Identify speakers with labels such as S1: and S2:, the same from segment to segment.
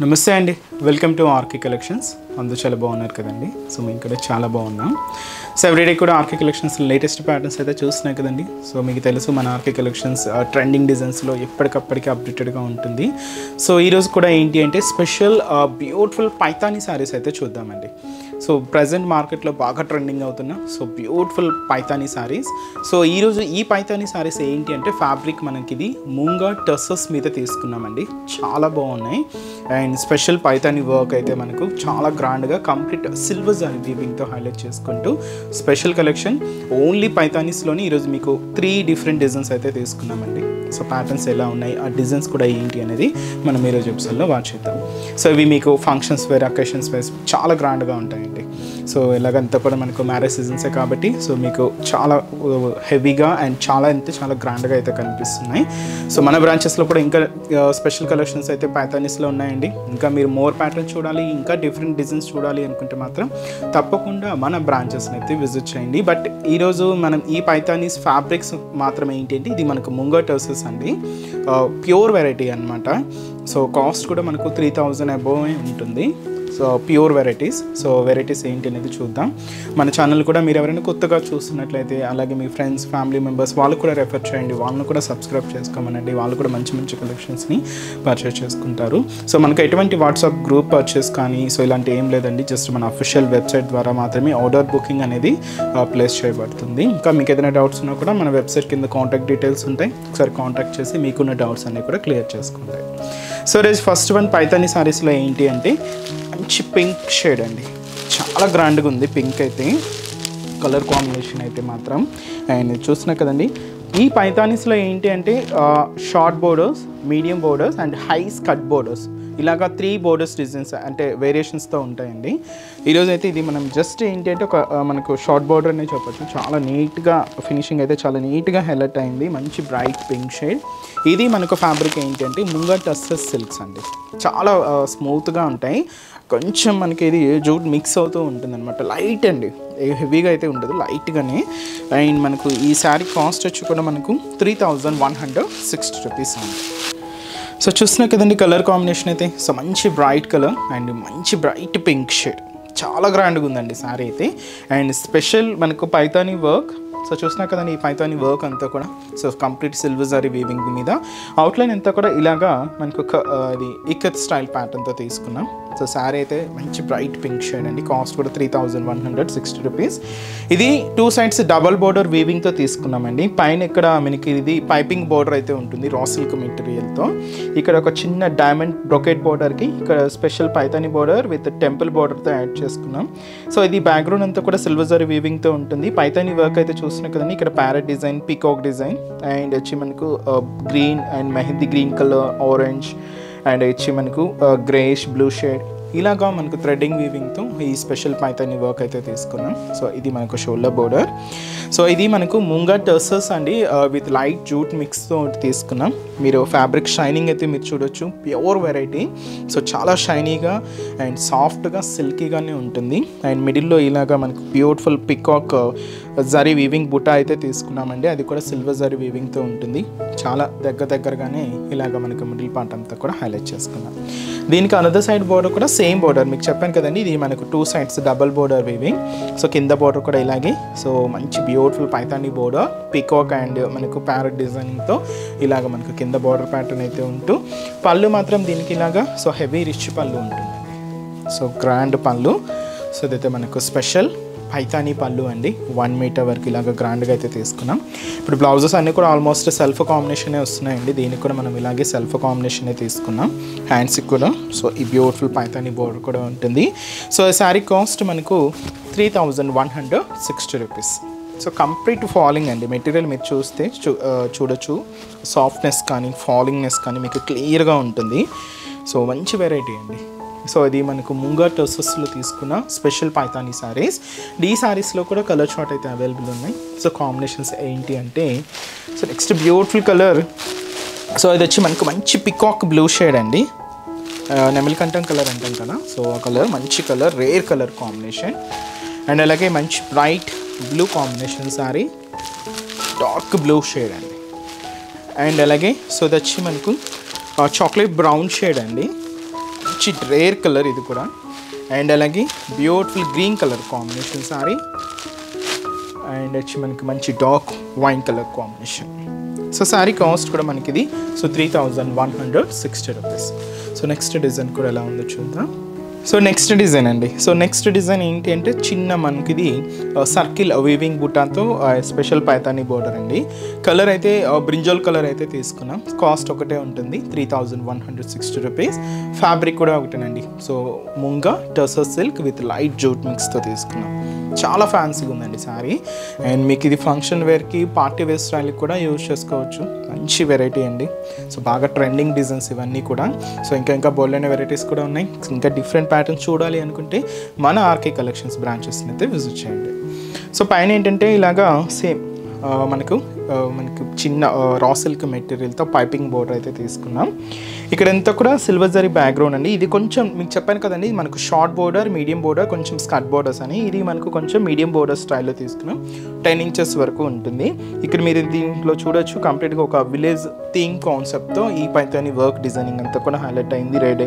S1: నమస్తే అండి, welcome to RK collections. అందరూ చాలా బాగున్నారు కదండి. సో మేము ఇక్కడ చాలా బాగున్నాం. సో ఎవ్రీడే కూడా ఆర్కే కలెక్షన్స్ లేటెస్ట్ ప్యాటర్న్స్ అయితే చూస్తున్నాయి కదండి. సో మీకు తెలుసు మన ఆర్కే కలెక్షన్స్ ట్రెండింగ్ డిజైన్స్లో ఎప్పటికప్పటికి అప్డేటెడ్గా ఉంటుంది. సో ఈరోజు కూడా ఏంటి అంటే స్పెషల్ బ్యూటిఫుల్ పైతానీ శారీస్ అయితే చూద్దామండి. సో ప్రజెంట్ మార్కెట్లో బాగా ట్రెండింగ్ అవుతున్న బ్యూటిఫుల్ పైతానీ శారీస్. సో ఈరోజు ఈ పైతానీ శారీస్ ఏంటి అంటే ఫ్యాబ్రిక్ మనకి ఇది మూంగా టర్సస్ మీద తీసుకున్నామండి. చాలా బాగున్నాయి అండ్ స్పెషల్ పైతానీ వర్క్ అయితే మనకు చాలా గ్రాండ్గా కంప్లీట్ సిల్వర్ జరీ వీవింగ్తో హైలైట్ చేసుకుంటూ స్పెషల్ కలెక్షన్ ఓన్లీ పైతానీస్లోని ఈరోజు మీకు 3 డిఫరెంట్ డిజైన్స్ అయితే తీసుకున్నామండి. సో ప్యాటర్న్స్ ఎలా ఉన్నాయి, ఆ డిజైన్స్ కూడా ఏంటి అనేది మనం ఈరోజు ఎపిసోడ్లో వాచ్ చేద్దాం. సో ఇవి మీకు ఫంక్షన్స్ వేర్, అకేషన్స్ వేర్ చాలా గ్రాండ్గా ఉంటాయండి. సో ఎలాగంతా కూడా మనకు మ్యారేజ్ సీజన్సే కాబట్టి సో మీకు చాలా హెవీగా అండ్ చాలా గ్రాండ్గా అయితే కనిపిస్తున్నాయి. సో మన బ్రాంచెస్లో కూడా ఇంకా స్పెషల్ కలెక్షన్స్ అయితే పైతానీస్లో ఉన్నాయండి. ఇంకా మీరు మోర్ ప్యాటర్న్స్ చూడాలి, ఇంకా డిఫరెంట్ డిజైన్స్ చూడాలి అనుకుంటే మాత్రం తప్పకుండా మన బ్రాంచెస్ని అయితే విజిట్ చేయండి. బట్ ఈరోజు మనం ఈ పైతానీస్ ఫ్యాబ్రిక్స్ మాత్రం ఏంటంటే ఇది మనకు ముంగా టర్సెస్ అండి, ప్యూర్ వెరైటీ అనమాట. సో కాస్ట్ కూడా మనకు 3000 అబోవ్ ఉంటుంది. So pure varieties. So varieties ఏంటి అనేది చూద్దాం. మన ఛానల్ కూడా మీరు ఎవరైనా కొత్తగా చూస్తున్నట్లయితే అలాగే మీ ఫ్రెండ్స్, ఫ్యామిలీ మెంబర్స్ వాళ్ళు కూడా రెఫర్ చేయండి, వాళ్ళని కూడా సబ్స్క్రైబ్ చేసుకోమనండి. వాళ్ళు కూడా మంచి మంచి కలెక్షన్స్ని పర్చేస్ చేసుకుంటారు. సో మనకు ఎటువంటి వాట్సాప్ గ్రూప్ పర్చేస్ కానీ సో ఇలాంటి ఏం లేదండి. జస్ట్ మన అఫీషియల్ వెబ్సైట్ ద్వారా మాత్రమే ఆర్డర్ బుకింగ్ అనేది ప్లేస్ చేయబడుతుంది. ఇంకా మీకు ఏదైనా డౌట్స్ ఉన్నా కూడా మన వెబ్సైట్ కింద కాంటాక్ట్ డీటెయిల్స్ ఉంటాయి. ఒకసారి కాంటాక్ట్ చేసి మీకున్న డౌట్స్ అన్నీ కూడా క్లియర్ చేసుకుంటాయి. So rage first one Paithani శారీస్లో ఏంటి అంటే మంచి పింక్ షేడ్ అండి. చాలా గ్రాండ్గా ఉంది పింక్ అయితే, కలర్ కాంబినేషన్ అయితే మాత్రం. అండ్ చూస్తున్నా కదండి, ఈ పైతానీస్లో ఏంటి అంటే short borders, medium borders and high skirt borders ఇలాగా 3 బోర్డర్స్ డిజైన్స్ అంటే వేరియేషన్స్తో ఉంటాయండి. ఈరోజు అయితే ఇది మనం జస్ట్ ఏంటి అంటే ఒక మనకు షార్ట్ బోర్డర్ అనే చెప్పచ్చు. చాలా నీట్గా ఫినిషింగ్ అయితే చాలా నీట్గా హైలైట్ అయింది. మంచి బ్రైట్ పింక్ షేడ్. ఇది మనకు ఫ్యాబ్రిక్ ఏంటి అంటే ముంగా టస్సెస్ సిల్క్స్ అండి. చాలా స్మూత్గా ఉంటాయి. కొంచెం మనకి ఇది జూట్ మిక్స్ అవుతూ ఉంటుంది అనమాట. లైట్ అండి, హెవీగా అయితే ఉండదు, లైట్గానే. అండ్ మనకు ఈ శారీ కాస్ట్ వచ్చి కూడా మనకు 3160 రూపీస్ అండి. సో చూస్తున్నా కదండి కలర్ కాంబినేషన్ అయితే. సో మంచి బ్రైట్ కలర్ అండ్ మంచి బ్రైట్ పింక్ షేడ్. చాలా గ్రాండ్గా ఉందండి శారీ అయితే. అండ్ స్పెషల్ మనకు పైతానీ వర్క్. సో చూస్తున్నా కదండి ఈ పైతానీ వర్క్ అంతా కూడా so complete silver zari weaving మీద అవుట్లైన్ అంతా కూడా ఇలాగా మనకు ఇది ఇక్కత్ స్టైల్ ప్యాటర్న్తో తీసుకున్నాం. సో శారీ అయితే మంచి బ్రైట్ పింక్ షేడ్ అండి. కాస్ట్ కూడా 3160 రూపీస్. ఇది 2 సైడ్స్ డబల్ బోర్డర్ వీవింగ్తో తీసుకున్నామండి. పైన ఇక్కడ మనకి ఇది పైపింగ్ బోర్డర్ అయితే ఉంటుంది రా సిల్క్ మెటీరియల్తో. ఇక్కడ ఒక చిన్న డైమండ్ బ్రొకెట్ బోర్డర్కి ఇక్కడ special Paithani border with temple బోర్డర్తో యాడ్ చేసుకున్నాం. సో ఇది బ్యాక్గ్రౌండ్ అంతా కూడా సిల్వర్ జరీ వీవింగ్తో ఉంటుంది. పైతానీ వర్క్ అయితే చూస్తున్నాం కదండి. ఇక్కడ parrot design, peacock design and వచ్చి మనకు green and mehndi green colour, orange and వచ్చి మనకు గ్రేష్ బ్లూ షేడ్ ఇలాగా మనకు థ్రెడ్డింగ్ వీవింగ్తో ఈ స్పెషల్ పైతానీ వర్క్ అయితే తీసుకున్నాం. సో ఇది మనకు షోల్డర్ బోర్డర్. సో ఇది మనకు ముంగా టర్సెస్ అండి విత్ లైట్ జూట్ మిక్స్తో తీసుకున్నాం. మీరు ఫ్యాబ్రిక్ షైనింగ్ అయితే మీరు చూడొచ్చు, ప్యూర్ వెరైటీ. సో చాలా షైనీగా అండ్ సాఫ్ట్గా సిల్కీగానే ఉంటుంది. అండ్ మిడిల్లో ఇలాగా మనకు బ్యూటిఫుల్ పికాక్ జరీ వీవింగ్ బుట్ట అయితే తీసుకున్నామండి. అది కూడా సిల్వర్ జరీ వీవింగ్తో ఉంటుంది. చాలా దగ్గరగానే ఇలాగ మనకు మిడిల్ పార్ట్ అంతా కూడా హైలైట్ చేసుకున్నాం. దీనికి అనదర్ సైడ్ బోర్డర్ కూడా సేమ్ బోర్డర్ మీకు చెప్పాను కదండి. ఇది మనకు 2 sides double border weaving. So కింద బోర్డర్ కూడా ఇలాగే. సో మంచి beautiful Paithani border, peacock and మనకు ప్యారెట్ డిజైనింగ్తో ఇలాగ మనకు కింద బోర్డర్ ప్యాటర్న్ అయితే ఉంటూ పళ్ళు మాత్రం దీనికి ఇలాగా సో హెవీ రిచ్ పళ్ళు ఉంటుందండి. సో గ్రాండ్ పళ్ళు. సో ఇదైతే మనకు స్పెషల్ పైతానీ పళ్ళు అండి. 1 మీటర్ వరకు ఇలాగ గ్రాండ్గా అయితే తీసుకున్నాం. ఇప్పుడు బ్లౌజెస్ అన్నీ కూడా ఆల్మోస్ట్ సెల్ఫ్ కాంబినేషనే వస్తున్నాయండి. దీనికి కూడా మనం ఇలాగే సెల్ఫ్ కాంబినేషనే తీసుకున్నాం. హ్యాండ్స్కి కూడా సో ఈ బ్యూటిఫుల్ పైతానీ బోర్డర్ కూడా ఉంటుంది. సో ఈ శారీ కాస్ట్ మనకు 3160 రూపీస్. సో కంప్లీట్ ఫాలింగ్ అండి. మెటీరియల్ మీరు చూస్తే చూడొచ్చు, సాఫ్ట్నెస్ కానీ ఫాలింగ్నెస్ కానీ మీకు క్లియర్గా ఉంటుంది. సో మంచి వెరైటీ అండి. సో ఇది మనకు ముంగా టర్సెస్లో తీసుకున్న స్పెషల్ పైతానీ శారీస్. ఈ శారీస్లో కూడా కలర్ చార్ట్ అయితే అవైలబుల్ ఉన్నాయి. సో కాంబినేషన్స్ ఏంటి అంటే so next beautiful colour. So ఇది వచ్చి మనకు మంచి పికాక్ బ్లూ షేడ్ అండి. నెమలికంఠం కలర్ అంటాం కదా, సో ఆ కలర్ మంచి colour, rare colour combination. And అలాగే మంచి bright blue combination sari, dark blue shade అండి. అండ్ అలాగే సో ఇది వచ్చి మనకు చాక్లెట్ బ్రౌన్ షేడ్ అండి. మంచి రేర్ కలర్ ఇది కూడా. అండ్ అలాగే beautiful green colour combination sorry. And వచ్చి మనకి మంచి dark wine colour combination. So sorry cost కూడా మనకి ఇది 3160 రూపీస్. సో నెక్స్ట్ డిజైన్ కూడా ఎలా ఉందో చూద్దాం. సో నెక్స్ట్ డిజైన్ అండి. సో నెక్స్ట్ డిజైన్ ఏంటి అంటే చిన్న మనకి ఇది సర్కిల్ వీవింగ్ బుటాతో స్పెషల్ పైతానీ బోర్డర్ అండి. కలర్ అయితే బ్రింజాల్ కలర్ అయితే తీసుకున్నాం. కాస్ట్ ఒకటే ఉంటుంది 3160 రూపీస్. ఫ్యాబ్రిక్ కూడా ఒకటేనండి. So Munga tussar silk with light jute మిక్స్తో తీసుకున్నాం. చాలా ఫ్యాన్సీగా ఉందండి సారీ. అండ్ మీకు ఇది ఫంక్షన్ వేర్కి పార్టీ వేర్ స్టైల్కి కూడా యూజ్ చేసుకోవచ్చు. మంచి వెరైటీ అండి. సో బాగా ట్రెండింగ్ డిజైన్స్ ఇవన్నీ కూడా. సో ఇంకా బోల్డైన వెరైటీస్ కూడా ఉన్నాయి. ఇంకా డిఫరెంట్ ప్యాటర్న్స్ చూడాలి అనుకుంటే మన ఆర్కే కలెక్షన్స్ బ్రాంచెస్ని అయితే విజిట్ చేయండి. సో పైన ఏంటంటే ఇలాగా సేమ్ మనకు చిన్న రా సిల్క్ మెటీరియల్తో పైపింగ్ బోర్డర్ అయితే తీసుకున్నాం. ఇక్కడ అంతా కూడా సిల్వర్ జరీ బ్యాక్గ్రౌండ్ అండి. ఇది కొంచెం మీకు చెప్పాను కదండి, మనకు షార్ట్ బోర్డర్, మీడియం బోర్డర్, కొంచెం స్కర్ట్ బోర్డర్స్ అని. ఇది మనకు కొంచెం మీడియం బోర్డర్ స్టైల్లో తీసుకున్నాం. 10 ఇంచెస్ వరకు ఉంటుంది. ఇక్కడ మీరు దీంట్లో చూడొచ్చు కంప్లీట్గా ఒక విలేజ్ థీమ్ కాన్సెప్ట్తో ఈ పైతాని వర్క్ డిజైనింగ్ అంతా కూడా హైలైట్ అయింది. Red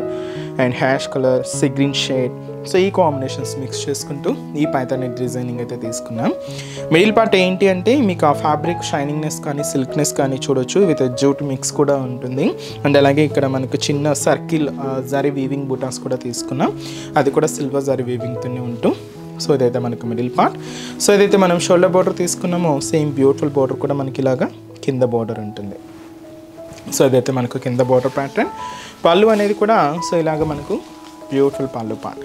S1: and ash colour, sea green shade. So ఈ కాంబినేషన్స్ మిక్స్ చేసుకుంటూ ఈ పైతాని డిజైనింగ్ అయితే తీసుకున్నాం. మిడిల్ పార్ట్ ఏంటి అంటే మీకు ఆ ఫ్యాబ్రిక్ షైనింగ్నెస్ కానీ సిల్క్నెస్ కానీ చూడొచ్చు. విత్ జూట్ మిక్స్ కూడా ఉంటుంది. అండ్ అలాగే ఇక్కడ మనకు చిన్న సర్కిల్ జరీ వీవింగ్ బుటాస్ కూడా తీసుకున్నాం. అది కూడా సిల్వర్ జరీ వీవింగ్తోనే ఉంటూ. సో ఇదైతే మనకు మిడిల్ పార్ట్. సో ఏదైతే మనం షోల్డర్ బోర్డర్ తీసుకున్నామో సేమ్ బ్యూటిఫుల్ బోర్డర్ కూడా మనకి ఇలాగా కింద బోర్డర్ ఉంటుంది. సో ఇదైతే మనకు కింద బోర్డర్ ప్యాటర్న్. పళ్ళు అనేది కూడా సో ఇలాగ మనకు బ్యూటిఫుల్ పళ్ళు పార్ట్.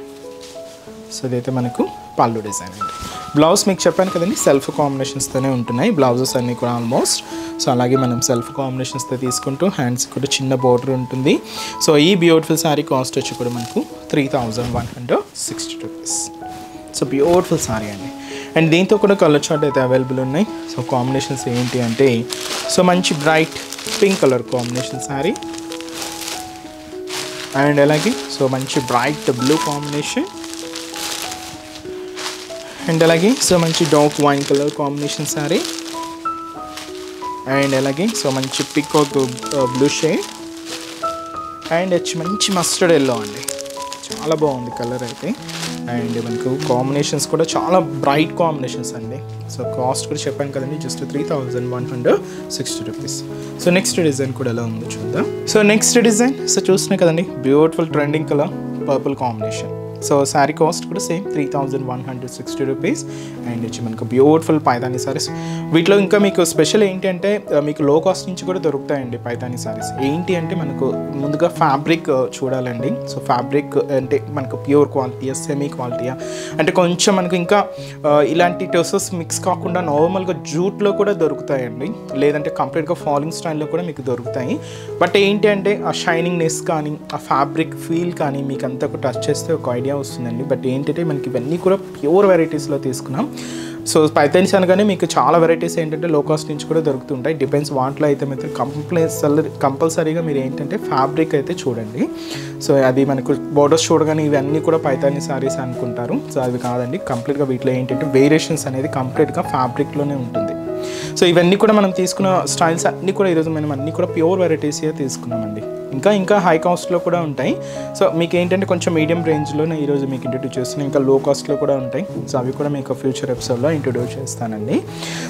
S1: సో ఇదైతే మనకు పళ్ళు డిజైన్ అండి. బ్లౌజ్ మీకు చెప్పాను కదండి సెల్ఫ్ కాంబినేషన్స్తోనే ఉంటున్నాయి బ్లౌజెస్ అన్నీ కూడా ఆల్మోస్ట్. సో అలాగే మనం సెల్ఫ్ కాంబినేషన్స్తో తీసుకుంటూ హ్యాండ్స్ కూడా చిన్న బోర్డర్ ఉంటుంది. సో ఈ బ్యూటిఫుల్ శారీ కాస్ట్ వచ్చి కూడా మనకు 3160 రూపీస్. సో బ్యూటిఫుల్ శారీ అండి. అండ్ దీంతో కూడా కలర్ చార్ట్ అయితే అవైలబుల్ ఉన్నాయి. సో కాంబినేషన్స్ ఏంటి అంటే సో మంచి bright pink colour combination sari. And అలాగే సో మంచి బ్రైట్ బ్లూ కాంబినేషన్. అండ్ అలాగే సో మంచి dark wine colour combination sari. And అలాగే సో మంచి పికాక్ బ్లూ షేడ్. అండ్ వచ్చి మంచి మస్టర్డ్ ఎల్లో అండి. చాలా బాగుంది కలర్ అయితే. అండ్ మనకు కాంబినేషన్స్ కూడా చాలా బ్రైట్ కాంబినేషన్స్ అండి. సో కాస్ట్ కూడా చెప్పాను కదండి just 3160 rupees. So next design కూడా ఎలా ఉందో చూద్దాం. సో నెక్స్ట్ డిజైన్ సో చూస్తున్నాయి కదండి beautiful trending colour purple combination. So sari cost కూడా సేమ్ 3160 రూపీస్. అండ్ వచ్చి మనకు బ్యూటిఫుల్ పైతానీ సారీస్. వీటిలో ఇంకా మీకు స్పెషల్ ఏంటి అంటే మీకు లో కాస్ట్ నుంచి కూడా దొరుకుతాయండి పైతానీ సారీస్. ఏంటి అంటే మనకు ముందుగా ఫ్యాబ్రిక్ చూడాలండి. సో ఫ్యాబ్రిక్ అంటే మనకు ప్యూర్ క్వాలిటీయా, సెమీ క్వాలిటీయా, అంటే కొంచెం మనకు ఇంకా ఇలాంటి టెసెస్ మిక్స్ కాకుండా నార్మల్గా జూట్లో కూడా దొరుకుతాయండి. లేదంటే కంప్లీట్గా ఫాలింగ్ స్టైల్లో కూడా మీకు దొరుకుతాయి. బట్ ఏంటి అంటే ఆ షైనింగ్నెస్ కానీ ఆ ఫ్యాబ్రిక్ ఫీల్ కానీ మీకు అంతా కూడా టచ్ చేస్తే ఒక ఐడియా వస్తుందండి. బట్ ఏంటంటే మనకి ఇవన్నీ కూడా ప్యూర్ వెరైటీస్లో తీసుకున్నాం. సో పైతానీస్ అనగానే మీకు చాలా వెరైటీస్ ఏంటంటే లో కాస్ట్ నుంచి కూడా దొరుకుతుంటాయి. డిపెండ్స్ వాటిలో అయితే అయితే కంపల్సరీగా మీరు ఏంటంటే ఫ్యాబ్రిక్ అయితే చూడండి. సో అది మనకు బోర్డర్స్ చూడగానే ఇవన్నీ కూడా పైతానీ సారీస్ అనుకుంటారు. సో అది కాదండి, కంప్లీట్గా వీటిలో ఏంటంటే వేరియేషన్స్ అనేది కంప్లీట్గా ఫ్యాబ్రిక్లోనే ఉంటుంది. సో ఇవన్నీ కూడా మనం తీసుకున్న స్టైల్స్ అన్నీ కూడా ఈరోజు మనం అన్నీ కూడా ప్యూర్ వెరైటీసే తీసుకున్నామండి. ఇంకా హై కాస్ట్లో కూడా ఉంటాయి. సో మీకు ఏంటంటే కొంచెం మీడియం రేంజ్లోనే ఈరోజు మీకు ఇంట్రడ్యూస్ చేస్తున్నాయి. ఇంకా లో కాస్ట్లో కూడా ఉంటాయి. సో అవి కూడా మీకు ఫ్యూచర్ ఎపిసోడ్లో ఇంట్రడ్యూస్ చేస్తానండి.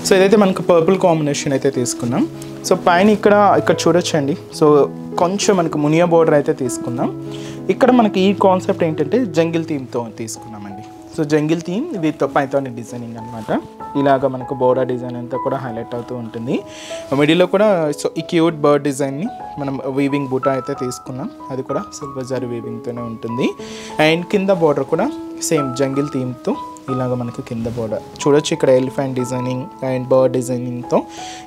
S1: సో ఇదైతే మనకు పర్పుల్ కాంబినేషన్ అయితే తీసుకున్నాం. సో పైన ఇక్కడ చూడొచ్చండి. సో కొంచెం మనకు మునియా బోర్డర్ అయితే తీసుకున్నాం. ఇక్కడ మనకి ఈ కాన్సెప్ట్ ఏంటంటే జంగిల్ థీమ్తో తీసుకున్నామండి. So jungle theme with Paithani designing అనమాట. ఇలాగ మనకు బోర్డర్ డిజైన్ అంతా కూడా హైలైట్ అవుతూ ఉంటుంది. మిడిల్లో కూడా సో ఈ క్యూట్ బర్డ్ డిజైన్ని మనం వీవింగ్ బూటా అయితే తీసుకున్నాం. అది కూడా సిల్వర్ జరీ వీవింగ్తోనే ఉంటుంది. అండ్ కింద బోర్డర్ కూడా సేమ్ జంగిల్ థీమ్తో ఇలాగ మనకు కింద బోర్డర్ చూడొచ్చు. ఇక్కడ ఎలిఫెంట్ డిజైనింగ్ అండ్ బర్డ్ డిజైనింగ్తో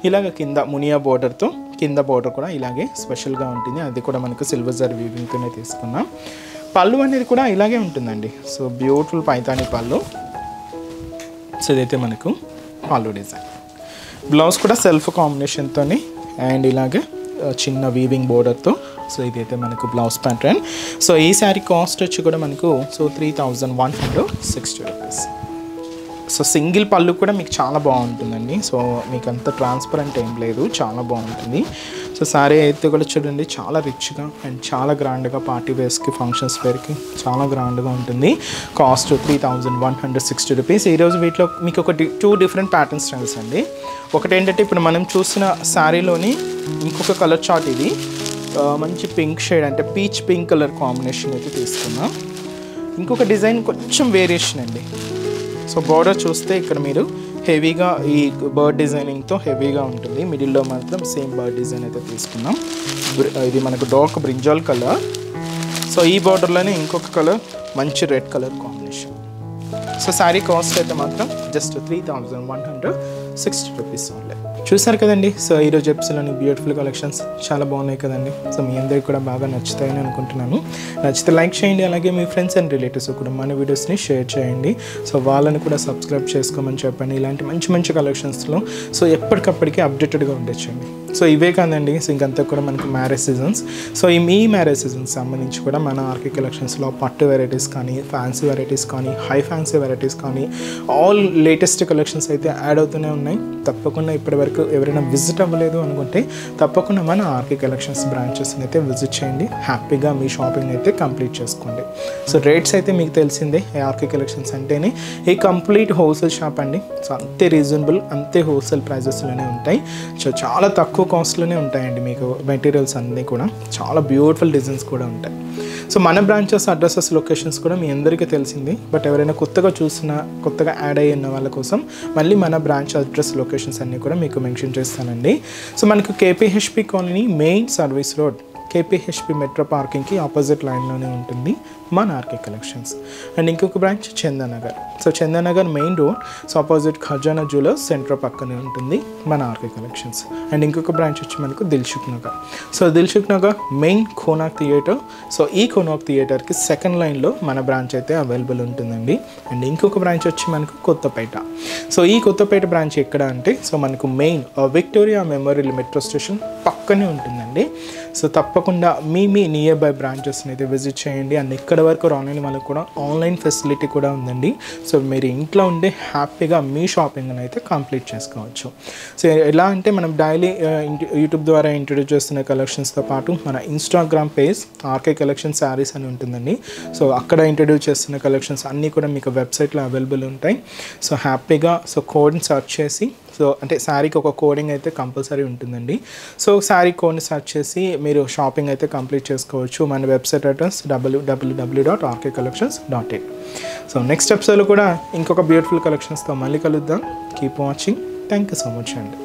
S1: ఇలాగ కింద మునియా బోర్డర్తో కింద బోర్డర్ కూడా ఇలాగే స్పెషల్గా ఉంటుంది. అది కూడా మనకు సిల్వర్ జరీ వీవింగ్తోనే తీసుకున్నాం. పళ్ళు అనేది కూడా ఇలాగే ఉంటుందండి. సో బ్యూటిఫుల్ పైతానీ పళ్ళు. సో ఇదైతే మనకు పళ్ళు డిజైన్. బ్లౌజ్ కూడా సెల్ఫ్ కాంబినేషన్తో అండ్ ఇలాగే చిన్న వీవింగ్ బోర్డర్తో. సో ఇదైతే మనకు బ్లౌజ్ ప్యాటర్న్. సో ఈ శారీ కాస్ట్ వచ్చి కూడా మనకు సో 3160 రూపీస్. సో సింగిల్ పళ్ళు కూడా మీకు చాలా బాగుంటుందండి. సో మీకు అంత ట్రాన్స్పరెంట్ ఏం లేదు, చాలా బాగుంటుంది. సో శారీ అయితే కూడా చూడండి చాలా రిచ్గా అండ్ చాలా గ్రాండ్గా పార్టీ వేర్స్కి, ఫంక్షన్స్ వేర్కి చాలా గ్రాండ్గా ఉంటుంది. Cost 3160 rupees. ఈరోజు వీటిలో మీకు ఒక 2 డిఫరెంట్ ప్యాటర్న్ స్టైల్స్ అండి. ఒకటి ఏంటంటే ఇప్పుడు మనం చూసిన శారీలోని ఇంకొక కలర్ చార్ట్, ఇది మంచి పింక్ షేడ్ అంటే పీచ్ పింక్ కలర్ కాంబినేషన్ అయితే తీసుకున్నాం. ఇంకొక డిజైన్ కొంచెం వేరియేషన్ అండి. సో బార్డర్ చూస్తే ఇక్కడ మీరు హెవీగా ఈ బర్డ్ డిజైనింగ్తో హెవీగా ఉంటుంది. మిడిల్లో మాత్రం సేమ్ బర్డ్ డిజైన్ అయితే తీసుకున్నాం. ఇది మనకు డార్క్ బ్రింజాల్ కలర్. సో ఈ బార్డర్లోనే ఇంకొక కలర్ మంచి red colour combination. So sari cost అయితే మాత్రం జస్ట్ 3160 రూపీస్ ఓన్లీ. చూసారు కదండి. సో ఈరోజు ఎపిసోడ్లోని బ్యూటిఫుల్ కలెక్షన్స్ చాలా బాగున్నాయి కదండి. సో మీ అందరికి కూడా బాగా నచ్చుతాయని అనుకుంటున్నాను. నచ్చితే లైక్ చేయండి, అలాగే మీ ఫ్రెండ్స్ అండ్ రిలేటివ్స్ కూడా మన వీడియోస్ని షేర్ చేయండి. సో వాళ్ళని కూడా సబ్స్క్రైబ్ చేసుకోమని చెప్పండి. ఇలాంటి మంచి మంచి కలెక్షన్స్లో సో ఎప్పటికప్పటికి అప్డేటెడ్గా ఉండొచ్చండి. సో ఇవే కాదండి, సో ఇంకంతా కూడా మనకు మ్యారేజ్ సీజన్స్. సో ఈ మ్యారేజ్ సీజన్స్ సంబంధించి కూడా మన ఆర్కే కలెక్షన్స్లో పట్టు వెరైటీస్ కానీ, ఫ్యాన్సీ వెరైటీస్ కానీ, హై ఫ్యాన్సీ వెరైటీస్ కానీ ఆల్ లేటెస్ట్ కలెక్షన్స్ అయితే యాడ్ అవుతూనే ఉన్నాయి. తప్పకుండా ఇప్పటివరకు ఎవరైనా విజిట్ అవ్వలేదు అనుకుంటే తప్పకుండా మన ఆర్కే కలెక్షన్స్ బ్రాంచెస్ని అయితే విజిట్ చేయండి. హ్యాపీగా మీ షాపింగ్ అయితే కంప్లీట్ చేసుకోండి. సో రేట్స్ అయితే మీకు తెలిసిందే, ఆర్కే కలెక్షన్స్ అంటేనే ఈ కంప్లీట్ హోల్సేల్ షాప్ అండి. సో అంతే రీజనబుల్, అంతే హోల్సేల్ ప్రైజెస్లోనే ఉంటాయి. సో చాలా తక్కువ కాస్ట్లోనే ఉంటాయండి. మీకు మెటీరియల్స్ అన్నీ కూడా చాలా బ్యూటిఫుల్ డిజైన్స్ కూడా ఉంటాయి. సో మన బ్రాంచెస్ అడ్రసెస్ లొకేషన్స్ కూడా మీ అందరికీ తెలిసింది. బట్ ఎవరైనా కొత్తగా చూసినా, కొత్తగా యాడ్ అయ్యి ఉన్న వాళ్ళ కోసం మళ్ళీ మన బ్రాంచ్ అడ్రస్ లొకేషన్స్ అన్నీ కూడా మీకు మెన్షన్ చేస్తానండి. సో మనకు KPHB colony main service road, KPHB metro పార్కింగ్కి ఆపోజిట్ లైన్లోనే ఉంటుంది మన ఆర్కే కలెక్షన్స్. అండ్ ఇంకొక branch Chandanagar. So Chandanagar main road, so opposite Khazana jewellers centre పక్కనే ఉంటుంది మన ఆర్కే కలెక్షన్స్. అండ్ ఇంకొక బ్రాంచ్ వచ్చి మనకు Dilsukhnagar. So Dilsukhnagar main Konark theatre. So ఈ కోనాక్ థియేటర్కి సెకండ్ లైన్లో మన బ్రాంచ్ అయితే అవైలబుల్ ఉంటుందండి. అండ్ ఇంకొక బ్రాంచ్ వచ్చి మనకు కొత్తపేట. సో ఈ కొత్తపేట బ్రాంచ్ ఎక్కడ అంటే సో మనకు main Victoria memorial metro station పక్కనే ఉంటుందండి. సో తప్పకుండా మీ నియర్ బై బ్రాంచెస్ని అయితే విజిట్ చేయండి. అండ్ ఇక్కడ వరకు రాని వాళ్ళకి కూడా ఆన్లైన్ ఫెసిలిటీ కూడా ఉందండి. సో మీరు ఇంట్లో ఉండే హ్యాపీగా మీ షాపింగ్ని అయితే కంప్లీట్ చేసుకోవచ్చు. సో ఎలా అంటే మనం డైలీ యూట్యూబ్ ద్వారా ఇంట్రడ్యూస్ చేస్తున్న కలెక్షన్స్తో పాటు మన Instagram page RK collection saris అని ఉంటుందండి. సో అక్కడ ఇంట్రడ్యూస్ చేస్తున్న కలెక్షన్స్ అన్నీ కూడా మీకు వెబ్సైట్లో అవైలబుల్ ఉంటాయి. సో హ్యాపీగా సో కోడ్ని సెర్చ్ చేసి, సో అంటే శారీకి ఒక కోడింగ్ అయితే కంపల్సరీ ఉంటుందండి. సో శారీ కోడ్ని సెర్చ్ చేసి మీరు షాపింగ్ అయితే కంప్లీట్ చేసుకోవచ్చు. మన website address www.rkcollections.in. So next ఎపిసోడ్లో కూడా ఇంకొక బ్యూటిఫుల్ కలెక్షన్స్తో మళ్ళీ కలుద్దాం. Keep watching. Thank you so much అండి.